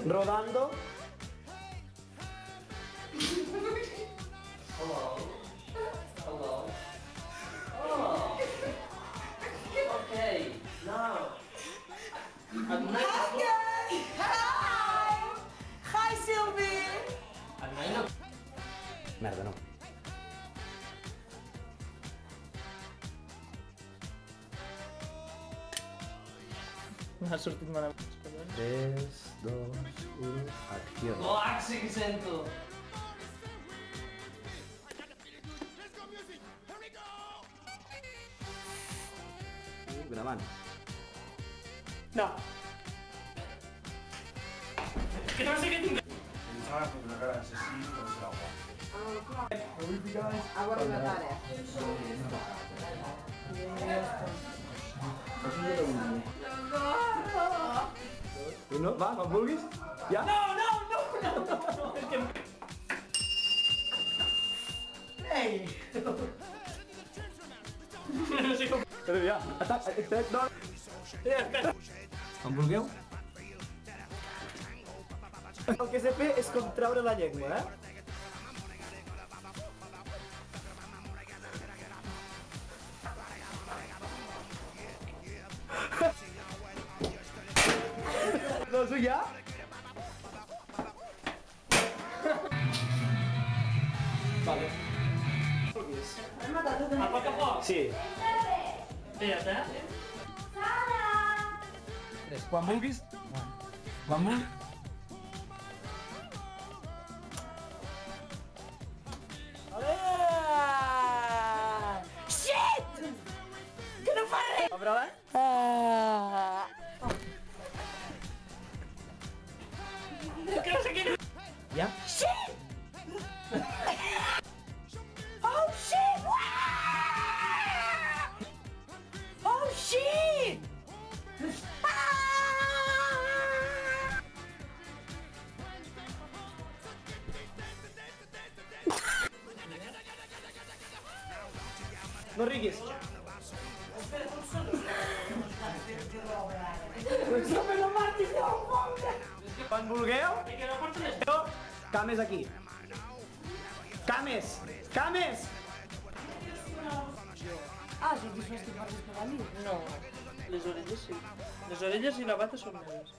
Rodando. Hello. Hello. Oh. Okay, now. At night. Okay! Hi! Hi, Sylvie! At night. Merda, no. M'ha sortit malament. 3, 2, 1, acció. Oh, sí que sento. Gravant. No. Que no sé què tinc. Agora vai dar, No, va, quan vulguis. Ja? No! És que... Ei! No sé com... Però ja, atac, 3, 2... Quan vulgueu. El que sé fer és com treure la llengua, eh? Doncs ja? Vale. A poc a poc. Sí. Espera't, eh? Quan vulguis. Quan vulguis. Shit! Que no fa res! Obre-la. Que no sé què... Ja? Shit! Oh shit! Oh shit! No riguis. Quan vulgueu. Que no porta les... Cames aquí. Cames! Cames! Ah, si tu estic parlant per a mi. No, les orelles sí. Les orelles i la bata són meves.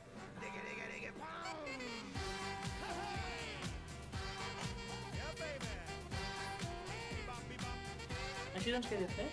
Així doncs què he de fer?